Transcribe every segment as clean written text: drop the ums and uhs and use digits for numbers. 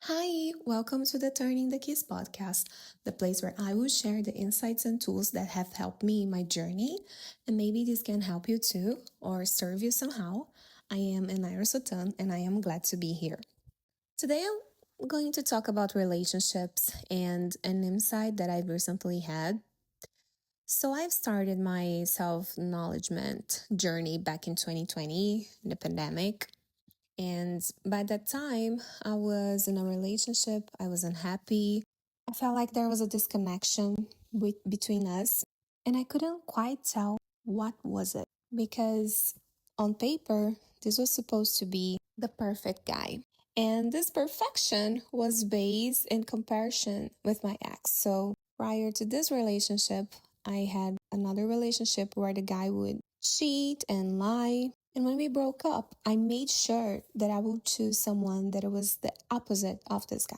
Hi, welcome to the Turning the Keys podcast, the place where I will share the insights and tools that have helped me in my journey, and maybe this can help you too or serve you somehow. I am Enaira Sotan, and I am glad to be here. Today, I'm going to talk about relationships and an insight that I've recently had. So, I've started my self acknowledgement journey back in 2020, in the pandemic. And by that time, I was in a relationship. I was unhappy. I felt like there was a disconnection between us. And I couldn't quite tell what was it because on paper, this was supposed to be the perfect guy. And this perfection was based in comparison with my ex. So prior to this relationship, I had another relationship where the guy would cheat and lie. And when we broke up, I made sure that I would choose someone that was the opposite of this guy.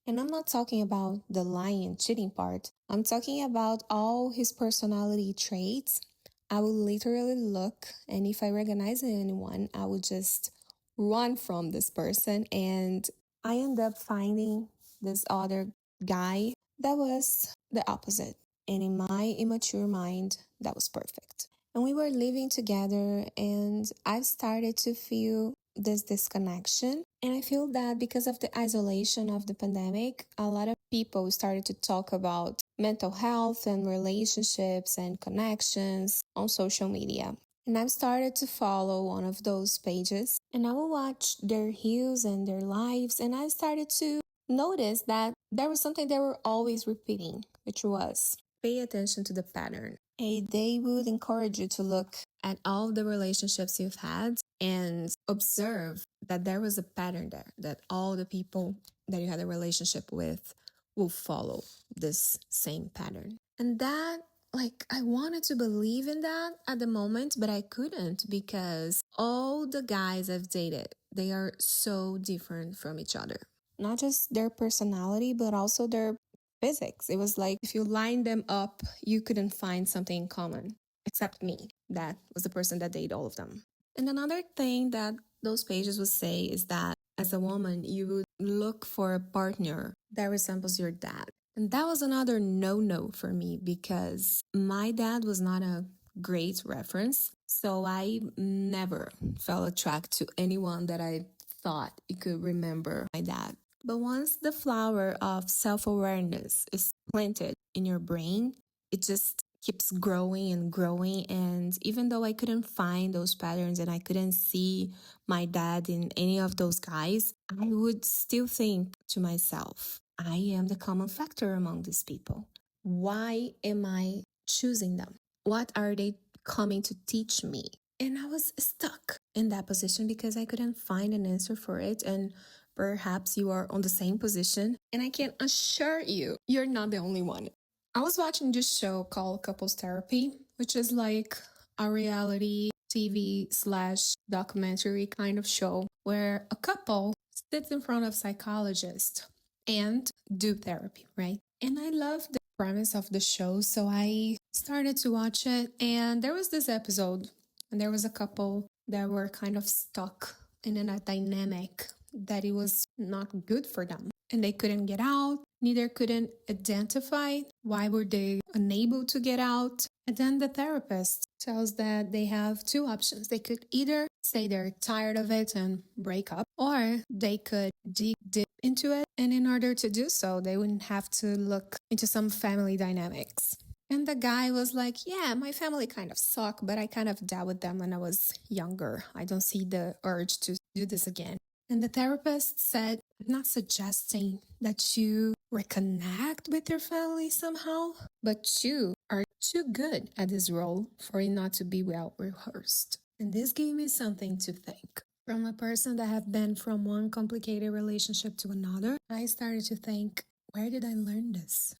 And I'm not talking about the lying and cheating part. I'm talking about all his personality traits. I would literally look, and if I recognize anyone, I would just run from this person. And I end up finding this other guy that was the opposite. And in my immature mind, that was perfect. And we were living together, and I started to feel this disconnection. And I feel that because of the isolation of the pandemic, a lot of people started to talk about mental health and relationships and connections on social media. And I've started to follow one of those pages, and I will watch their heals and their lives. And I started to notice that there was something they were always repeating, which was pay attention to the pattern. They would encourage you to look at all the relationships you've had and observe that there was a pattern there, that all the people that you had a relationship with will follow this same pattern. And that, I wanted to believe in that at the moment, but I couldn't because all the guys I've dated, they are so different from each other. Not just their personality, but also their physics. It was like if you line them up, you couldn't find something in common, except me. That was the person that dated all of them. And another thing that those pages would say is that as a woman, you would look for a partner that resembles your dad. And that was another no for me because my dad was not a great reference. So I never felt attracted to anyone that I thought it could remember my dad. But once the flower of self awareness is planted in your brain, it just keeps growing and growing. And even though I couldn't find those patterns and I couldn't see my dad in any of those guys, I would still think to myself, I am the common factor among these people. Why am I choosing them? What are they coming to teach me? And I was stuck in that position because I couldn't find an answer for it. And perhaps you are on the same position. And I can assure you, you're not the only one. I was watching this show called Couples Therapy, which is like a reality TV slash documentary kind of show where a couple sits in front of a psychologist and do therapy, right? And I love the premise of the show, so I started to watch it. And there was this episode, and there was a couple that were kind of stuck in a dynamic that it was not good for them. And they couldn't get out, neither couldn't identify why were they unable to get out. And then the therapist tells that they have two options. They could either say they're tired of it and break up, or they could dig deep into it. And in order to do so, they wouldn't have to look into some family dynamics. And the guy was like, yeah, my family kind of suck, but I kind of dealt with them when I was younger. I don't see the urge to do this again. And the therapist said, I'm not suggesting that you reconnect with your family somehow, but you are too good at this role for it not to be well rehearsed. And this gave me something to think. From a person that had been from one complicated relationship to another, I started to think, where did I learn this?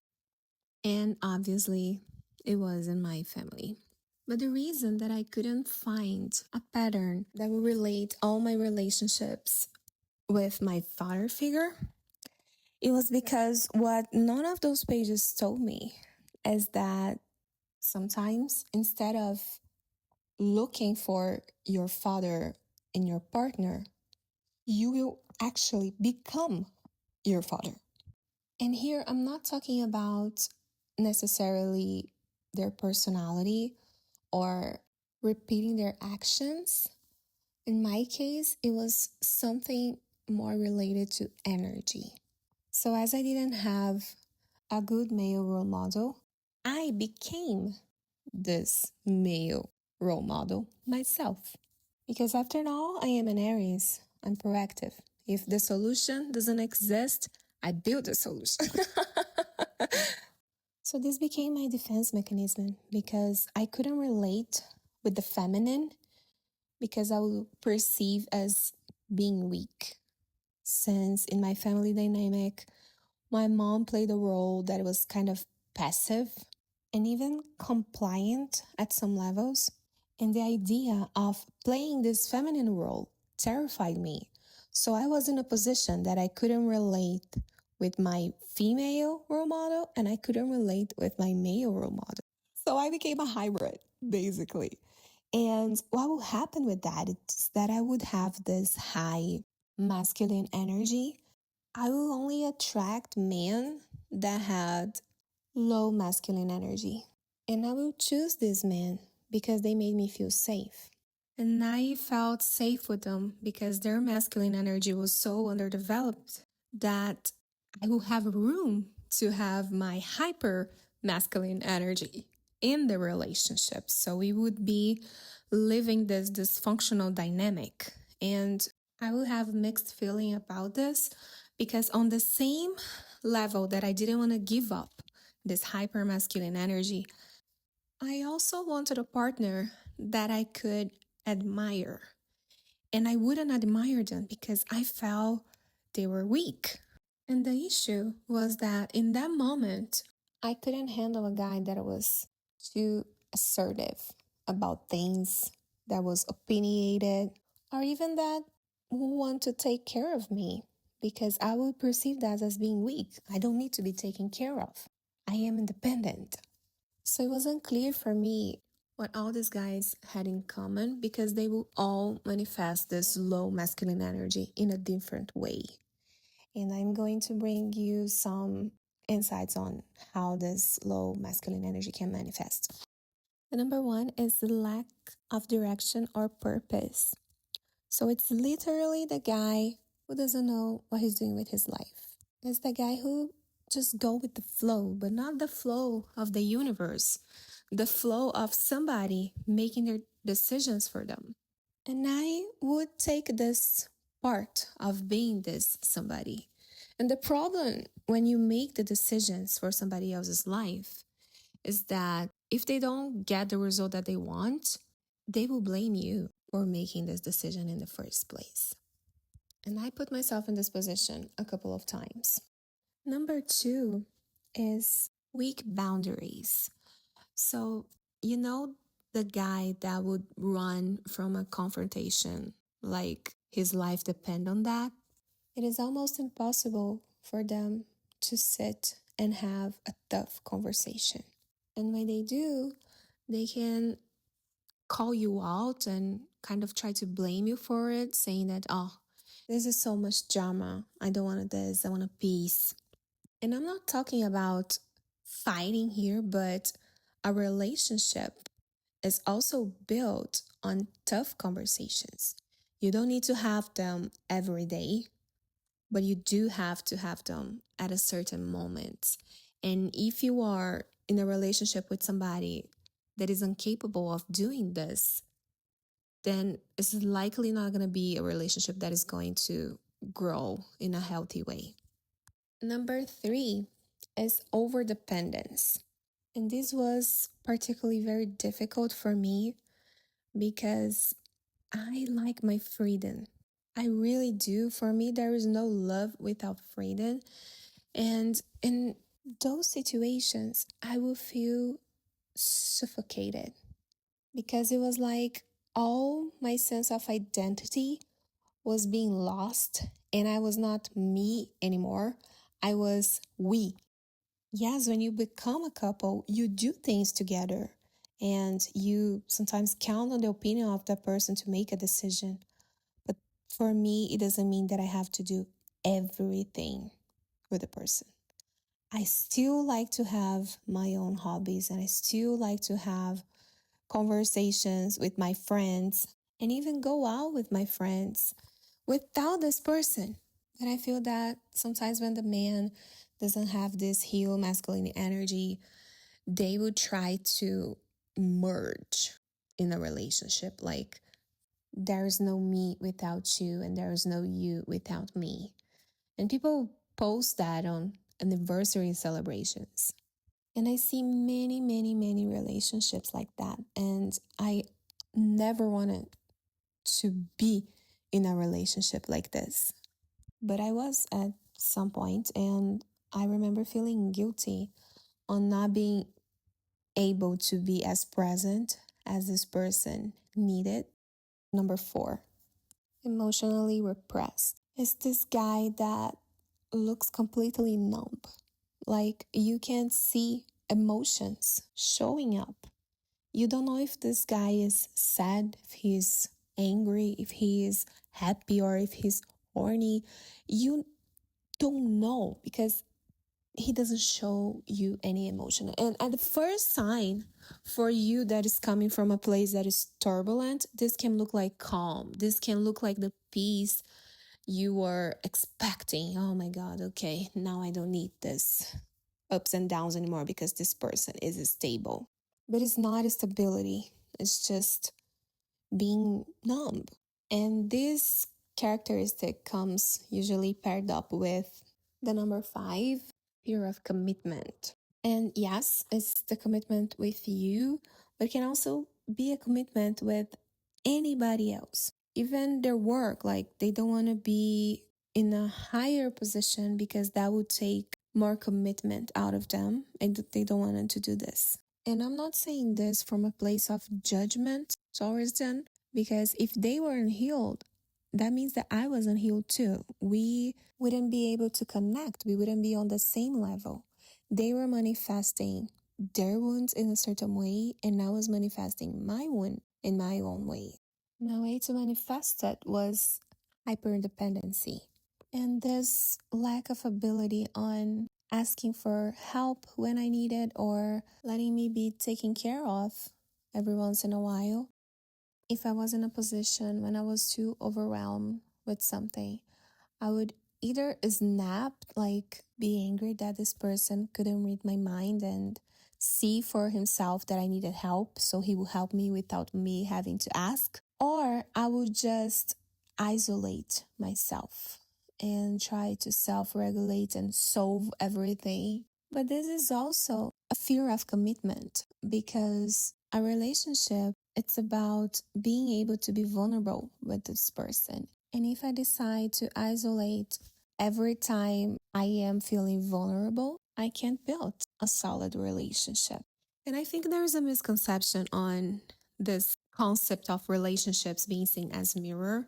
And obviously, it was in my family. But the reason that I couldn't find a pattern that would relate all my relationships with my father figure, it was because what none of those pages told me is that sometimes instead of looking for your father in your partner, you will actually become your father. And here I'm not talking about necessarily their personality or repeating their actions. In my case, it was something more related to energy. So, as I didn't have a good male role model, I became this male role model myself. Because after all, I am an Aries. I'm proactive. If the solution doesn't exist, I build a solution. So this became my defense mechanism because I couldn't relate with the feminine because I would perceive as being weak. Since in my family dynamic, my mom played a role that was kind of passive and even compliant at some levels. And the idea of playing this feminine role terrified me. So I was in a position that I couldn't relate with my female role model and I couldn't relate with my male role model. So I became a hybrid, basically. And what will happen with that is that I would have this high masculine energy. I will only attract men that had low masculine energy. And I will choose these men because they made me feel safe. And I felt safe with them because their masculine energy was so underdeveloped that I will have room to have my hyper masculine energy in the relationship. So we would be living this dysfunctional dynamic. And I will have mixed feeling about this because on the same level that I didn't want to give up this hyper masculine energy, I also wanted a partner that I could admire. And I wouldn't admire them because I felt they were weak. And the issue was that in that moment, I couldn't handle a guy that was too assertive about things, that was opinionated, or even that would want to take care of me because I would perceive that as being weak. I don't need to be taken care of. I am independent. So it wasn't clear for me what all these guys had in common because they will all manifest this low masculine energy in a different way. And I'm going to bring you some insights on how this low masculine energy can manifest. The number one is the lack of direction or purpose. So it's literally the guy who doesn't know what he's doing with his life. It's the guy who just go with the flow, but not the flow of the universe, the flow of somebody making their decisions for them. And I would take this part of being this somebody. And the problem when you make the decisions for somebody else's life is that if they don't get the result that they want, they will blame you for making this decision in the first place. And I put myself in this position a couple of times. Number two is weak boundaries. So, you know, the guy that would run from a confrontation like his life depend on that, it is almost impossible for them to sit and have a tough conversation. And when they do, they can call you out and kind of try to blame you for it, saying that, oh, this is so much drama. I don't want this. I want a peace. And I'm not talking about fighting here, but a relationship is also built on tough conversations. You don't need to have them every day, but you do have to have them at a certain moment. And if you are in a relationship with somebody that is incapable of doing this, then it's likely not going to be a relationship that is going to grow in a healthy way. Number three is overdependence. And this was particularly very difficult for me because I like my freedom. I really do. For me, there is no love without freedom. And in those situations, I will feel suffocated because it was like all my sense of identity was being lost and I was not me anymore. I was we. Yes, when you become a couple, you do things together and you sometimes count on the opinion of that person to make a decision. But for me, it doesn't mean that I have to do everything. for the person. I still like to have my own hobbies and I still like to have conversations with my friends and even go out with my friends without this person. And I feel that sometimes when the man doesn't have this heel masculine energy, they would try to merge in a relationship. Like, there's no me without you, and there's no you without me. And people post that on anniversary celebrations. And I see many, many, many relationships like that. And I never wanted to be in a relationship like this. But I was at some point, and I remember feeling guilty on not being able to be as present as this person needed. Number 4, emotionally repressed. It's this guy that looks completely numb. Like, you can't see emotions showing up. You don't know if this guy is sad, if he's angry, if he is happy, or if he's horny. You don't know because he doesn't show you any emotion. And at the first sign for you that is coming from a place that is turbulent, this can look like calm. This can look like the peace you were expecting. Oh my God, okay, now I don't need this ups and downs anymore because this person is stable. But it's not a stability, it's just being numb. And this characteristic comes usually paired up with the number 5, fear of commitment. And yes, it's the commitment with you, but it can also be a commitment with anybody else, even their work. Like, they don't want to be in a higher position because that would take more commitment out of them, and they don't want them to do this. And I'm not saying this from a place of judgment towards them, because if they weren't healed, that means that I wasn't healed too. We wouldn't be able to connect. We wouldn't be on the same level. They were manifesting their wounds in a certain way, and I was manifesting my wound in my own way. My way to manifest it was hyperdependency. And this lack of ability on asking for help when I need it or letting me be taken care of every once in a while. If I was in a position when I was too overwhelmed with something, I would either snap, like be angry that this person couldn't read my mind and see for himself that I needed help, so he would help me without me having to ask, or I would just isolate myself and try to self-regulate and solve everything. But this is also a fear of commitment, because a relationship, it's about being able to be vulnerable with this person. And if I decide to isolate every time I am feeling vulnerable, I can't build a solid relationship. And I think there's a misconception on this concept of relationships being seen as mirror,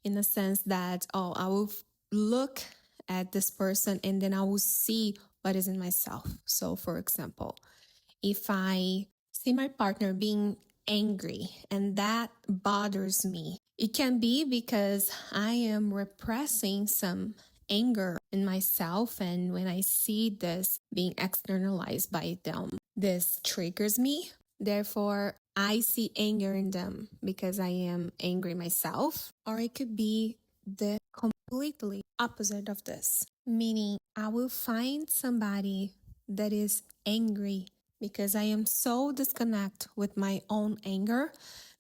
in the sense that, oh, I will look at this person and then I will see what is in myself. So, for example, if I see my partner being angry and that bothers me, it can be because I am repressing some anger in myself. And when I see this being externalized by them, this triggers me. Therefore, I see anger in them because I am angry myself. Or it could be the completely opposite of this, meaning I will find somebody that is angry because I am so disconnected with my own anger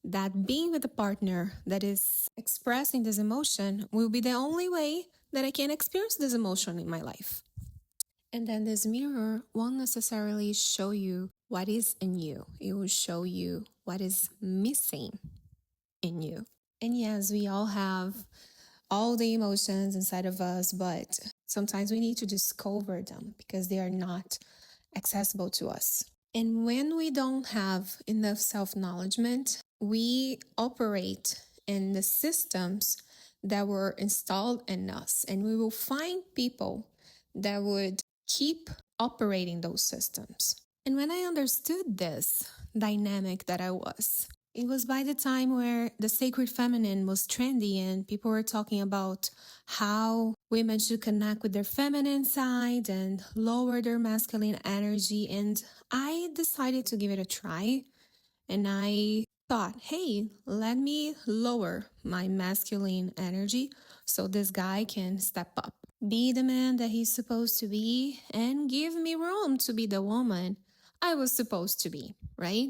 that being with a partner that is expressing this emotion will be the only way that I can experience this emotion in my life. And then this mirror won't necessarily show you what is in you. It will show you what is missing in you. And yes, we all have all the emotions inside of us, but sometimes we need to discover them because they are not accessible to us. And when we don't have enough self-acknowledgement, we operate in the systems that were installed in us, and we will find people that would keep operating those systems. And when I understood this dynamic that I was It was by the time where the sacred feminine was trendy and people were talking about how women should connect with their feminine side and lower their masculine energy. And I decided to give it a try. And I thought, hey, let me lower my masculine energy so this guy can step up, be the man that he's supposed to be, and give me room to be the woman I was supposed to be, right?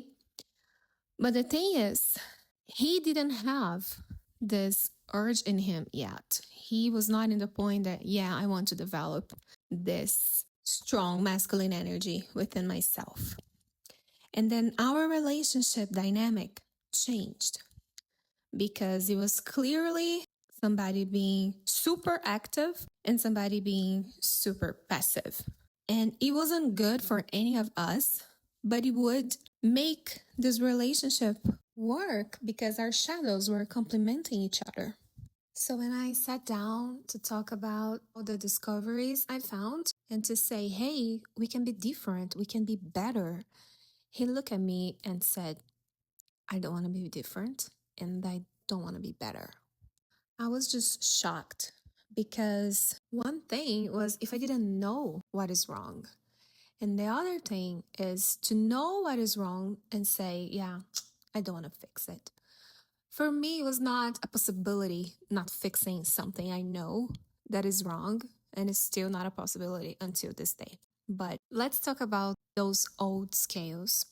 But the thing is, he didn't have this urge in him yet. He was not in the point that, yeah, I want to develop this strong masculine energy within myself. And then our relationship dynamic changed because it was clearly somebody being super active and somebody being super passive. And it wasn't good for any of us, but it would make this relationship work because our shadows were complementing each other. So when I sat down to talk about all the discoveries I found and to say, hey, we can be different, we can be better, he looked at me and said, I don't want to be different and I don't want to be better. I was just shocked because one thing was if I didn't know what is wrong. And the other thing is to know what is wrong and say, yeah, I don't want to fix it. For me, it was not a possibility not fixing something I know that is wrong, and it's still not a possibility until this day. But let's talk about those old scales.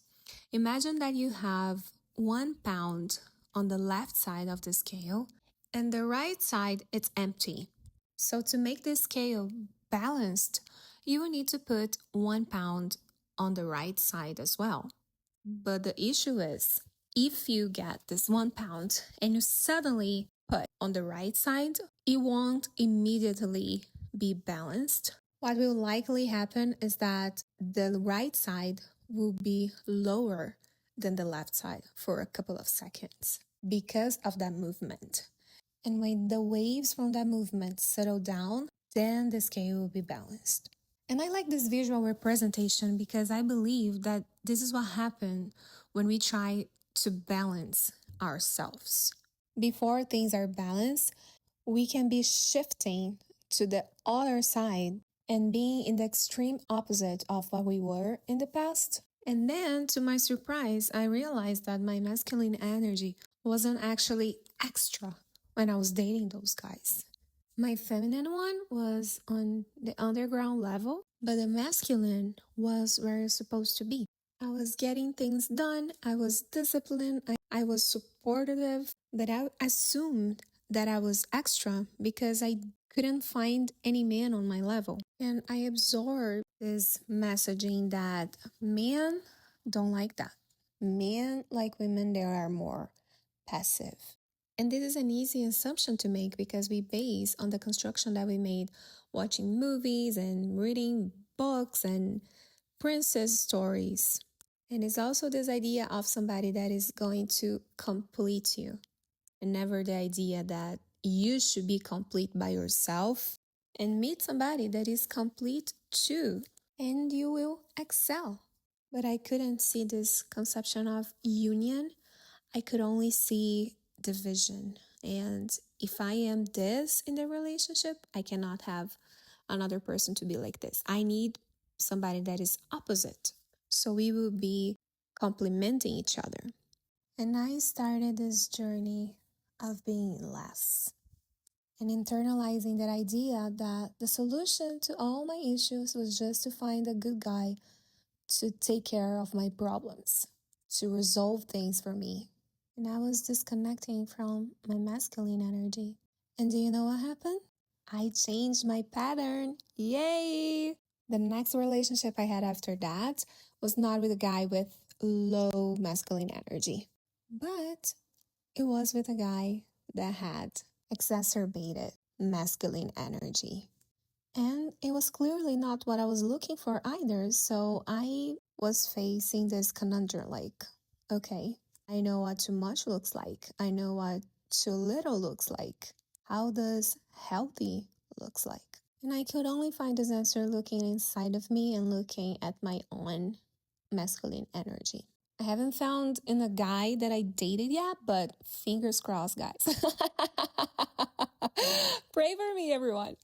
Imagine that you have 1 pound on the left side of the scale, and the right side it's empty. So to make this scale balanced, you will need to put 1 pound on the right side as well. But the issue is, if you get this 1 pound and you suddenly put on the right side, it won't immediately be balanced. What will likely happen is that the right side will be lower than the left side for a couple of seconds because of that movement. And when the waves from that movement settle down, then the scale will be balanced. And I like this visual representation because I believe that this is what happens when we try to balance ourselves. Before things are balanced, we can be shifting to the other side and being in the extreme opposite of what we were in the past. And then, to my surprise, I realized that my masculine energy wasn't actually extra when I was dating those guys. My feminine one was on the underground level, but the masculine was where it's supposed to be. I was getting things done, I was disciplined, I was supportive, but I assumed that I was extra because I couldn't find any man on my level. And I absorbed this messaging that men don't like that. Men like women, they are more passive. And this is an easy assumption to make because we base on the construction that we made watching movies and reading books and princess stories. And it's also this idea of somebody that is going to complete you, and never the idea that you should be complete by yourself and meet somebody that is complete too, and you will excel. But I couldn't see this conception of union. I could only see division. And if I am this in the relationship, I cannot have another person to be like this. I need somebody that is opposite. So we will be complementing each other. And I started this journey of being less and internalizing that idea that the solution to all my issues was just to find a good guy to take care of my problems, to resolve things for me. And I was disconnecting from my masculine energy. And do you know what happened? I changed my pattern. Yay! The next relationship I had after that was not with a guy with low masculine energy, but it was with a guy that had exacerbated masculine energy. And it was clearly not what I was looking for either. So I was facing this conundrum like, okay, I know what too much looks like. I know what too little looks like. How does healthy looks like? And I could only find this answer looking inside of me and looking at my own masculine energy. I haven't found in a guy that I dated yet, but fingers crossed, guys. Pray for me, everyone.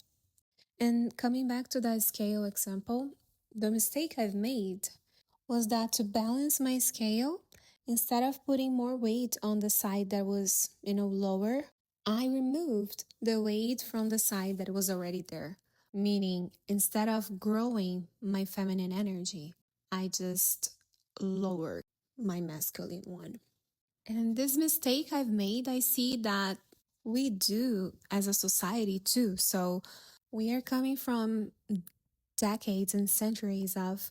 And coming back to that scale example, the mistake I've made was that to balance my scale, instead of putting more weight on the side that was, lower, I removed the weight from the side that was already there. Meaning, instead of growing my feminine energy, I just lowered my masculine one. And this mistake I've made, I see that we do as a society too. So we are coming from decades and centuries of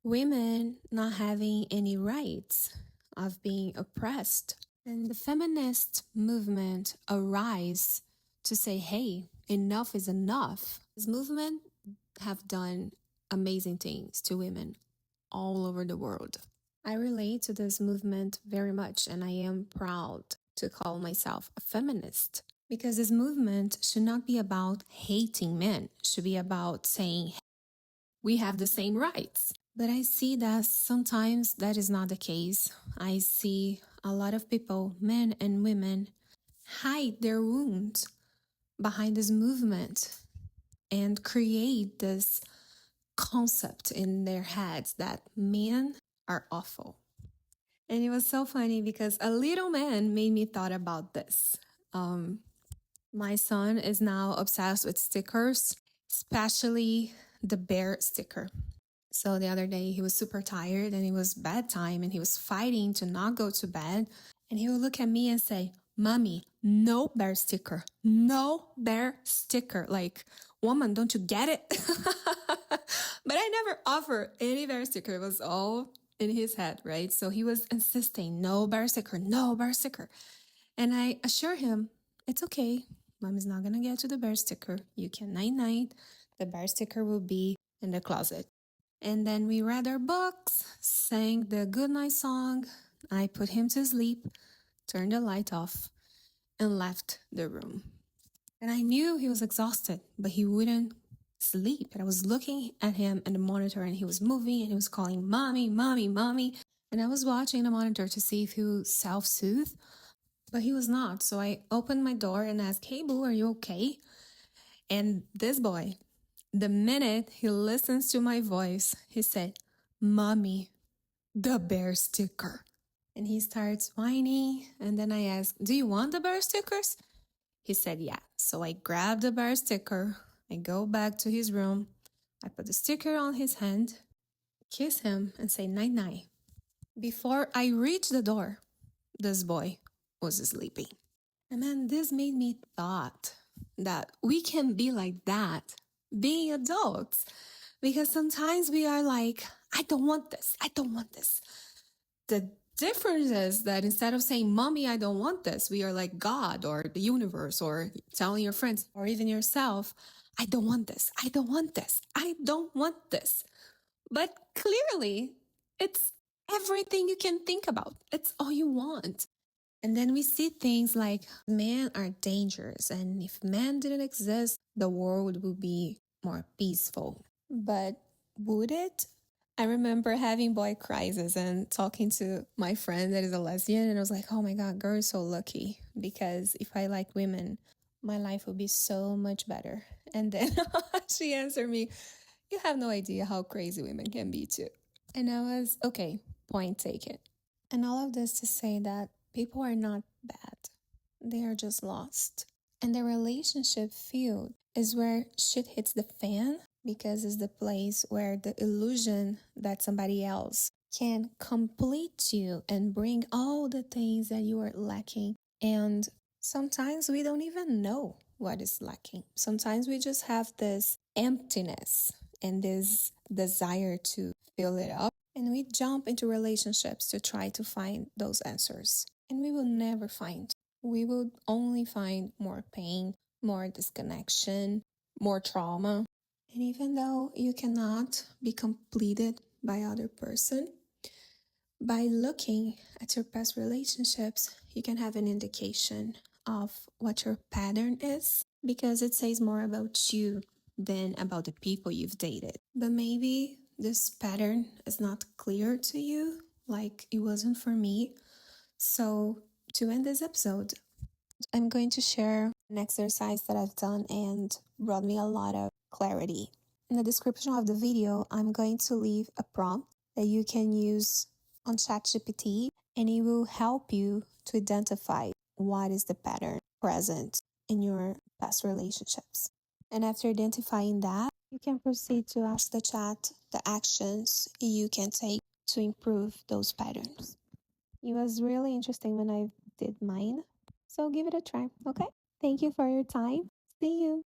women not having any rights, of being oppressed. And the feminist movement arise to say, hey, enough is enough. This movement have done amazing things to women all over the world. I relate to this movement very much, and I am proud to call myself a feminist because this movement should not be about hating men, it should be about saying we have the same rights. But I see that sometimes that is not the case. I see a lot of people, men and women, hide their wounds behind this movement and create this concept in their heads that men are awful. And it was so funny because a little man made me thought about this. My son is now obsessed with stickers, especially the bear sticker. So the other day he was super tired and it was bedtime and he was fighting to not go to bed. And he would look at me and say, Mommy, no bear sticker, no bear sticker. Like, woman, don't you get it? But I never offered any bear sticker. It was all in his head, right? So he was insisting, no bear sticker, no bear sticker. And I assure him, it's okay. Mom is not going to get to the bear sticker. You can night-night. The bear sticker will be in the closet. And then we read our books, sang the goodnight song. I put him to sleep, turned the light off, and left the room. And I knew he was exhausted, but he wouldn't sleep. And I was looking at him and the monitor, and he was moving and he was calling, Mommy, Mommy, Mommy. And I was watching the monitor to see if he would self-soothe, but he was not. So I opened my door and asked, Hey, boo, are you okay? And this boy, the minute he listens to my voice, he said, Mommy, the bear sticker. And he starts whining. And then I asked, Do you want the bear stickers? He said, Yeah. So I grabbed the bear sticker. I go back to his room. I put the sticker on his hand, kiss him, and say night night. Before I reach the door, this boy was sleeping. And then this made me thought that we can be like that, being adults. Because sometimes we are like, I don't want this. I don't want this. The difference is that instead of saying, Mommy, I don't want this, we are like God or the universe or telling your friends or even yourself, I don't want this. I don't want this. I don't want this. But clearly, it's everything you can think about. It's all you want. And then we see things like men are dangerous. And if men didn't exist, the world would be more peaceful. But would it? I remember having boy crisis and talking to my friend that is a lesbian. And I was like, oh my God, girl is so lucky. Because if I like women, my life would be so much better. And then she answered me, you have no idea how crazy women can be too. And I was, okay, point taken. And all of this to say that people are not bad. They are just lost. And the relationship field is where shit hits the fan because it's the place where the illusion that somebody else can complete you and bring all the things that you are lacking. And sometimes we don't even know what is lacking. Sometimes we just have this emptiness and this desire to fill it up. And we jump into relationships to try to find those answers. And we will never find. We will only find more pain, more disconnection, more trauma. And even though you cannot be completed by other person, by looking at your past relationships, you can have an indication of what your pattern is because it says more about you than about the people you've dated. But maybe this pattern is not clear to you like it wasn't for me. So, to end this episode, I'm going to share an exercise that I've done and brought me a lot of clarity. In the description of the video, I'm going to leave a prompt that you can use on ChatGPT, and it will help you to identify what is the pattern present in your past relationships. And after identifying that, you can proceed to ask the chat the actions you can take to improve those patterns. It was really interesting when I did mine. So give it a try, okay? Thank you for your time. See you.